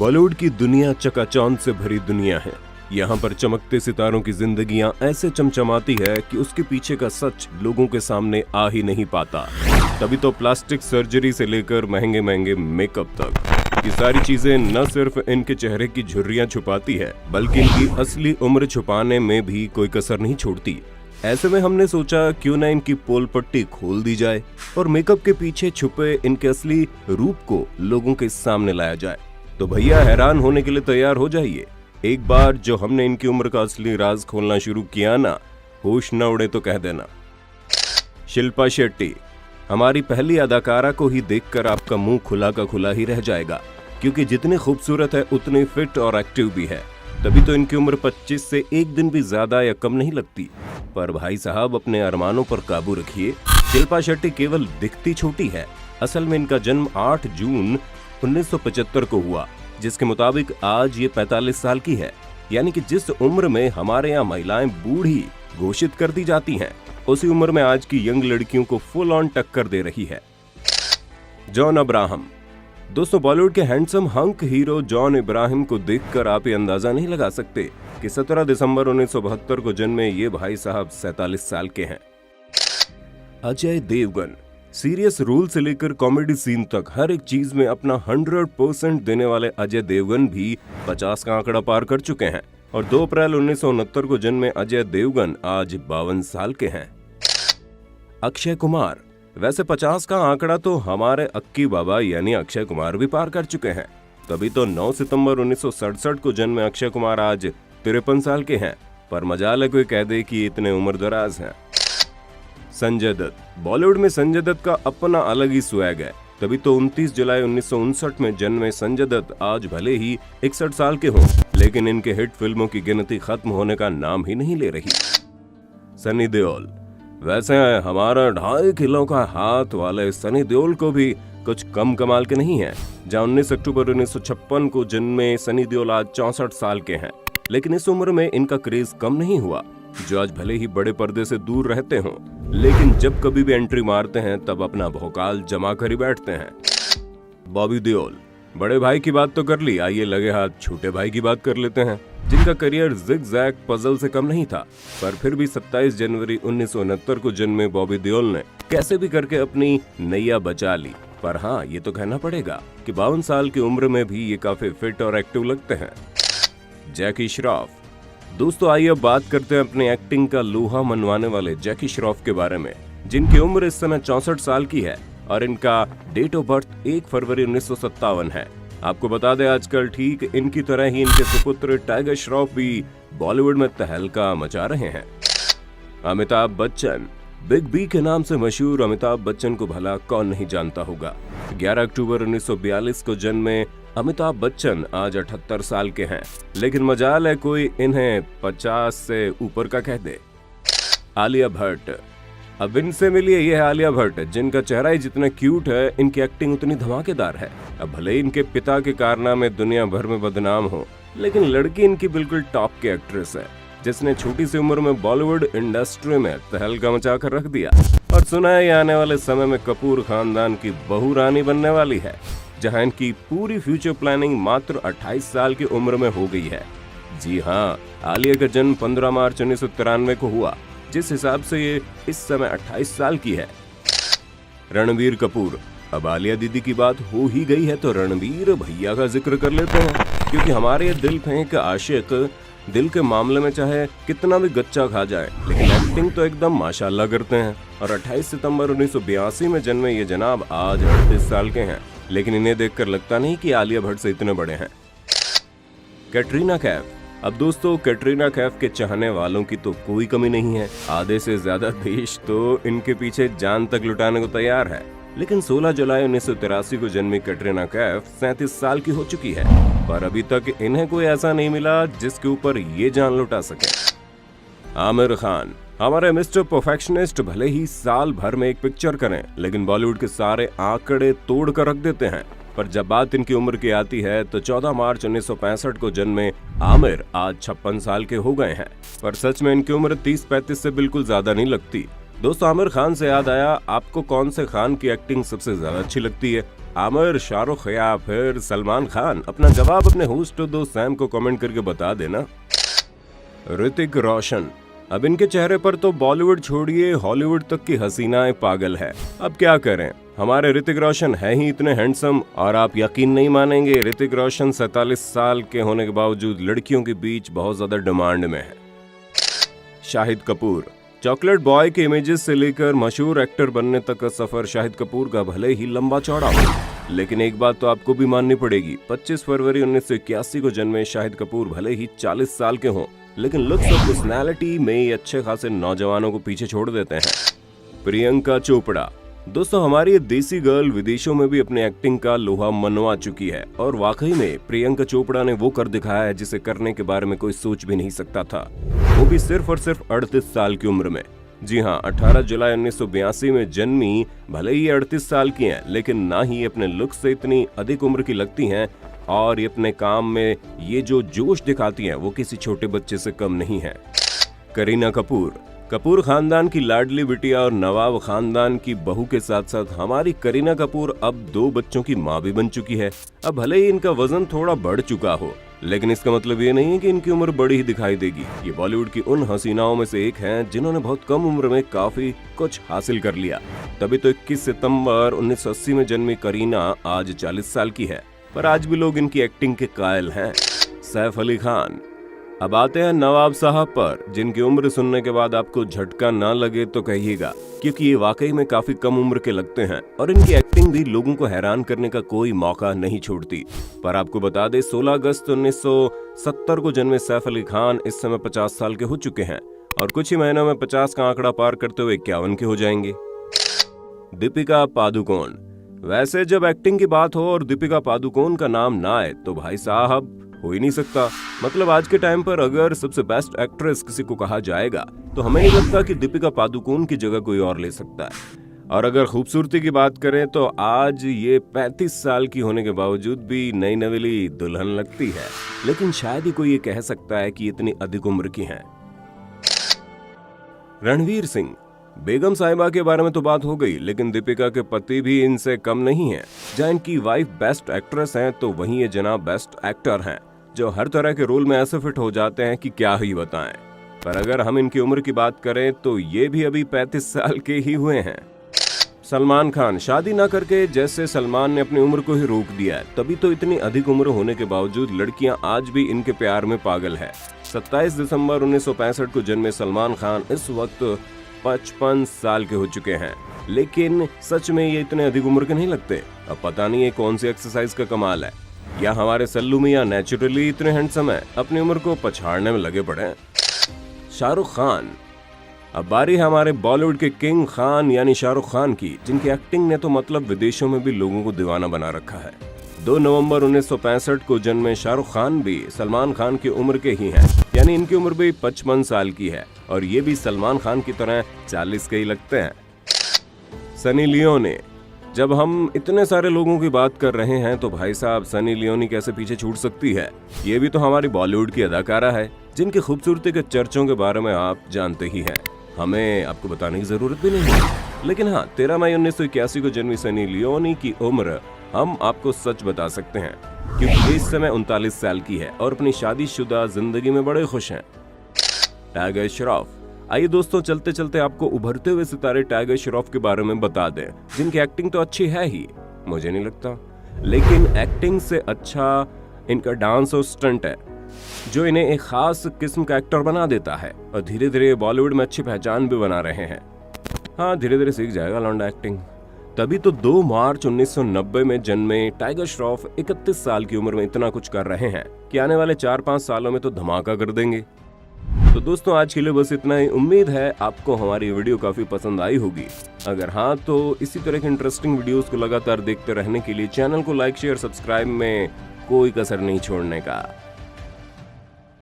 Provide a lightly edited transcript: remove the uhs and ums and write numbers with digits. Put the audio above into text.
बॉलीवुड की दुनिया चकाचौंध से भरी दुनिया है। यहाँ पर चमकते सितारों की जिंदगियां ऐसे चमचमाती है कि उसके पीछे का सच लोगों के सामने आ ही नहीं पाता। तभी तो प्लास्टिक सर्जरी से लेकर महंगे महंगे मेकअप तक ये सारी चीजें न सिर्फ इनके चेहरे की झुर्रियां छुपाती है, बल्कि इनकी असली उम्र छुपाने में भी कोई कसर नहीं छोड़ती। ऐसे में हमने सोचा क्यों ना इनकी पोल पट्टी खोल दी जाए और मेकअप के पीछे छुपे इनके असली रूप को लोगों के सामने लाया जाए। तो भैया हैरान होने के लिए तैयार हो जाइए। एक बार जो हमने इनकी उम्र का असली राज खोलना शुरू किया ना, होश न उड़े तो कह देना। शिल्पा शेट्टी, हमारी पहली अदाकारा को ही देखकर आपका मुंह खुला का खुला ही रह जाएगा, क्योंकि जितनी खूबसूरत है उतनी फिट और एक्टिव भी है। तभी तो इनकी उम्र 25 से एक दिन भी ज्यादा या कम नहीं लगती। पर भाई साहब, अपने अरमानों पर काबू रखिए। शिल्पा शेट्टी केवल दिखती छोटी है, असल में इनका जन्म 8 जून 1975 को हुआ, जिसके मुताबिक आज ये 45 साल की है। यानी कि जिस उम्र में हमारे यहाँ महिलाएं बूढ़ी घोषित कर दी जाती हैं, उसी उम्र में आज की यंग लड़कियों को फुल ऑन टक्कर दे रही है। जॉन अब्राहम, दोस्तों बॉलीवुड के handsome hunk hero John Ibrahim को देखकर आप ये अंदाजा नहीं लगा सकते कि 17 दिसंबर 1972 को जन्मे ये भाई साहब 47 साल के हैं। अजय देवगन, सीरियस रोल से लेकर कॉमेडी सीन तक हर एक चीज में अपना 100% देने वाले अजय देवगन भी 50 का आंकड़ा पार कर चुके हैं और 2 अप्रैल 1969 को जन्मे अजय देवगन आज 52 साल के हैं। अक्षय कुमार, वैसे 50 का आंकड़ा तो हमारे अक्की बाबा यानी अक्षय कुमार भी पार कर चुके हैं। तभी तो 9 सितंबर 1967 को जन्मे अक्षय कुमार आज 53 साल के हैं। पर मजाल है कोई कह दे कि इतने उम्रदराज हैं। संजय दत्त, बॉलीवुड में संजय दत्त का अपना अलग ही स्वैग है। तभी तो 29 जुलाई 1959 में जन्मे संजय दत्त आज भले ही 61 साल के हों, लेकिन इनके हिट फिल्मों की गिनती खत्म होने का नाम ही नहीं ले रही। सनी देओल, वैसे हमारा 2.5 किलो का हाथ वाले सनी देओल को भी कुछ कम कमाल के नहीं है। जहाँ 19 अक्टूबर 1956 को जन्मे सनी देओल आज 64 साल के हैं, लेकिन इस उम्र में इनका क्रेज कम नहीं हुआ। जो आज भले ही बड़े पर्दे से दूर रहते हों, लेकिन जब कभी भी एंट्री मारते हैं तब अपना भौकाल जमा कर ही बैठते हैं। बॉबी देओल, बड़े भाई की बात तो कर ली, आइए लगे हाथ छोटे भाई की बात कर लेते हैं, जिनका करियर जिग-जैग पजल से कम नहीं था। पर फिर भी 27 जनवरी 1969 को जन्मे बॉबी देओल ने कैसे भी करके अपनी नैया बचा ली। पर हाँ, ये तो कहना पड़ेगा कि 52 साल की उम्र में भी ये काफी फिट और एक्टिव लगते हैं। जैकी श्रॉफ, दोस्तों आइए अब बात करते हैं अपनी एक्टिंग का लोहा मनवाने वाले जैकी श्रॉफ के बारे में, जिनकी उम्र इस समय 64 साल की है और इनका डेट ऑफ बर्थ 1 फरवरी 1957 है। आपको बता दें, आजकल ठीक इनकी तरह ही इनके सुपुत्र टाइगर श्रॉफ भी बॉलीवुड में तहलका मचा रहे हैं। अमिताभ बच्चन, बिग बी के नाम से मशहूर अमिताभ बच्चन को भला कौन नहीं जानता होगा। 11 अक्टूबर 1942 को जन्मे अमिताभ बच्चन आज 78 साल के हैं, लेकिन मजाल है कोई इन्हें 50 से ऊपर का कह दे। आलिया भट्ट, अब इनसे मिलिए, ये है आलिया भट्ट, जिनका चेहरा ही जितना क्यूट है, इनकी एक्टिंग उतनी धमाकेदार है। अब भले इनके पिता के कारनामे दुनिया भर में बदनाम हो, लेकिन लड़की इनकी बिल्कुल टॉप की एक्ट्रेस है, जिसने छोटी सी उम्र में बॉलीवुड इंडस्ट्री में तहलका मचा कर रख दिया। और सुना है आने वाले समय में कपूर खानदान की बहू रानी बनने वाली है, जहां इनकी पूरी फ्यूचर प्लानिंग मात्र 28 साल की उम्र में हो गई है। जी हाँ, आलिया का जन्म 15 मार्च 1993 को हुआ, जिस हिसाब से ये इस समय 28 साल की है। रणबीर कपूर, अब आलिया दीदी की बात हो ही गई है तो रणबीर भैया का जिक्र कर लेते हैं, क्योंकि हमारे दिल फेंक आशिक दिल के मामले में चाहे कितना भी गच्चा खा जाए, लेकिन एक्टिंग तो एकदम माशाल्लाह करते हैं। और 28 सितंबर 1982 में जन्मे ये जनाब आज 38 साल के हैं, लेकिन इन्हें देखकर लगता नहीं कि आलिया भट्ट से इतने बड़े हैं। कैटरीना कैफ, अब दोस्तों कैटरीना कैफ के चाहने वालों की तो कोई कमी नहीं है। आधे से ज्यादा देश तो इनके पीछे जान तक लुटाने को तैयार है। लेकिन 16 जुलाई 1983 को जन्मी कैटरीना कैफ 37 साल की हो चुकी है, पर अभी तक इन्हें कोई ऐसा नहीं मिला जिसके ऊपर ये जान लुटा सके। आमिर खान, हमारे मिस्टर परफेक्शनिस्ट भले ही साल भर में एक पिक्चर करें, लेकिन बॉलीवुड के सारे आंकड़े तोड़ कर रख देते हैं। पर जब बात इनकी उम्र की आती है तो 14 मार्च 1965 को जन्मे आमिर आज 56 साल के हो गए हैं। पर सच में इनकी उम्र 30-35 से बिल्कुल ज्यादा नहीं लगती। दोस्तों आमिर खान से याद आया, आपको कौन से खान की एक्टिंग सबसे ज्यादा अच्छी लगती है? आमिर, शाहरुख या फिर सलमान खान? अपना जवाब अपने होस्ट दोस्त सैम को कमेंट करके बता देना। ऋतिक रोशन, अब इनके चेहरे पर तो बॉलीवुड छोड़िए हॉलीवुड तक की हसीनाएं पागल है। अब क्या करें, हमारे ऋतिक रोशन है ही इतने हैंडसम। और आप यकीन नहीं मानेंगे, ऋतिक रोशन 47 साल के होने के बावजूद लड़कियों के बीच बहुत ज्यादा डिमांड में है। शाहिद कपूर, चॉकलेट बॉय के इमेजेस से लेकर मशहूर एक्टर बनने तक का सफर शाहिद कपूर का भले ही लंबा चौड़ा हो, लेकिन एक बात तो आपको भी माननी पड़ेगी, 25 फरवरी 1981 को जन्मे शाहिद कपूर भले ही 40 साल के हों, लेकिन लुक्स और पर्सनैलिटी में ये अच्छे खासे नौजवानों को पीछे छोड़ देते हैं। प्रियंका चोपड़ा, दोस्तों हमारी ये देसी गर्ल विदेशों में भी अपने एक्टिंग का लोहा मनवा चुकी है और वाकई में प्रियंका चोपड़ा ने वो कर दिखाया है जिसे करने के बारे में कोई सोच भी नहीं सकता था, वो भी सिर्फ और सिर्फ 38 साल की उम्र में। जी हाँ, 18 जुलाई 1982 में जन्मी, भले ही 38 साल की हैं, लेकिन ना ही अपने लुक से इतनी अधिक उम्र की लगती हैं और ये अपने काम में ये जो जोश दिखाती हैं वो किसी छोटे बच्चे से कम नहीं है। करीना कपूर, कपूर खानदान की लाडली बिटिया और नवाब खानदान की बहू के साथ साथ हमारी करीना कपूर अब 2 बच्चों की मां भी बन चुकी है। अब भले ही इनका वजन थोड़ा बढ़ चुका हो, लेकिन इसका मतलब ये नहीं है कि इनकी उम्र बड़ी ही दिखाई देगी। ये बॉलीवुड की उन हसीनाओं में से एक हैं जिन्होंने बहुत कम उम्र में काफी कुछ हासिल कर लिया। तभी तो 21 सितंबर 1980 में जन्मी करीना आज 40 साल की है, पर आज भी लोग इनकी एक्टिंग के कायल हैं। सैफ अली खान, अब आते हैं नवाब साहब पर, जिनकी उम्र सुनने के बाद आपको झटका ना लगे तो कहिएगा, क्योंकि ये वाकई में काफी कम उम्र के लगते हैं और इनकी एक्टिंग भी लोगों को हैरान करने का कोई मौका नहीं छोड़ती। पर आपको बता दें, 16 अगस्त 1970 को जन्मे सैफ अली खान इस समय 50 साल के हो चुके हैं और कुछ ही महीनों में 50 का आंकड़ा पार करते हुए 51 के हो जाएंगे। दीपिका पादुकोण, वैसे जब एक्टिंग की बात हो और दीपिका पादुकोण का नाम ना आए तो भाई साहब हो ही नहीं सकता। मतलब आज के टाइम पर अगर सबसे बेस्ट एक्ट्रेस किसी को कहा जाएगा तो हमें नहीं लगता कि दीपिका पादुकोण की जगह कोई और ले सकता है। और अगर खूबसूरती की बात करें तो आज ये 35 साल की होने के बावजूद भी नई नवेली दुल्हन लगती है, लेकिन शायद ही कोई ये कह सकता है कि इतनी अधिक उम्र की हैं। रणवीर सिंह, बेगम साहिबा के बारे में तो बात हो गई, लेकिन दीपिका के पति भी इनसे कम नहीं हैं। जहाँ इनकी वाइफ बेस्ट एक्ट्रेस हैं तो वहीं ये जनाब बेस्ट एक्टर हैं, जो हर तरह के रोल में ऐसे फिट हो जाते हैं कि क्या ही बताएं। पर अगर हम इनकी उम्र की बात करें तो ये भी अभी 35 साल के ही हुए हैं। सलमान खान, शादी ना करके जैसे सलमान ने अपनी उम्र को ही रोक दिया है, तभी तो इतनी अधिक उम्र होने के बावजूद लड़कियां आज भी इनके प्यार में पागल है। 27 दिसंबर 1965 को जन्मे सलमान खान इस वक्त 55 साल के हो चुके हैं, लेकिन सच में ये इतने अधिक उम्र के नहीं लगते। अब पता नहीं ये कौन सी एक्सरसाइज का कमाल है, या हमारे सल्लू मियां नेचुरली इतने हैंडसम है, अपनी उम्र को पछाड़ने में लगे पड़े हैं। शाहरुख खान, अब बारी है हमारे बॉलीवुड के किंग खान यानी शाहरुख खान की, जिनकी एक्टिंग ने तो मतलब विदेशों में भी लोगों को दीवाना बना रखा है। 2 नवंबर 1965 को जन्मे शाहरुख खान भी सलमान खान की उम्र के ही हैं, यानी इनकी उम्र भी 55 साल की है और ये भी सलमान खान की तरह 40 के ही लगते हैं। सनी लियोनी, जब हम इतने सारे लोगों की बात कर रहे हैं तो भाई साहब सनी लियोनी कैसे पीछे छूट सकती है। ये भी तो हमारी बॉलीवुड की अदाकारा है, जिनकी खूबसूरती के चर्चों के बारे में आप जानते ही हैं, हमें आपको बताने की जरूरत भी नहीं है। लेकिन हाँ, 13 मई 1981 को जन्मी सनी लियोनी की उम्र हम आपको सच बता सकते हैं, क्योंकि इस समय 39 साल की है और अपनी शादीशुदा जिंदगी में बड़े खुश हैं। टाइगर श्रॉफ, आइए दोस्तों चलते चलते आपको उभरते हुए सितारे टाइगर श्रॉफ के बारे में बता दें, जिनकी एक्टिंग तो अच्छी है ही, मुझे नहीं लगता, लेकिन एक्टिंग से अच्छा इनका डांस और स्टंट है, जो इन्हें एक खास किस्म का एक्टर बना देता है और धीरे धीरे बॉलीवुड में अच्छी पहचान भी बना रहे हैं। हाँ, धीरे धीरे सीख जाएगा लौंडा एक्टिंग। तभी तो 2 मार्च 1990 में जन्मे टाइगर श्रॉफ 31 साल की उम्र में इतना कुछ कर रहे हैं कि आने वाले 4-5 सालों में तो धमाका कर देंगे। तो दोस्तों आज के लिए बस इतना ही। उम्मीद है आपको हमारी वीडियो काफी पसंद आई होगी। अगर हाँ तो इसी तरह के इंटरेस्टिंग वीडियोस को लगातार देखते रहने के लिए चैनल को लाइक शेयर सब्सक्राइब में कोई कसर नहीं छोड़ने का।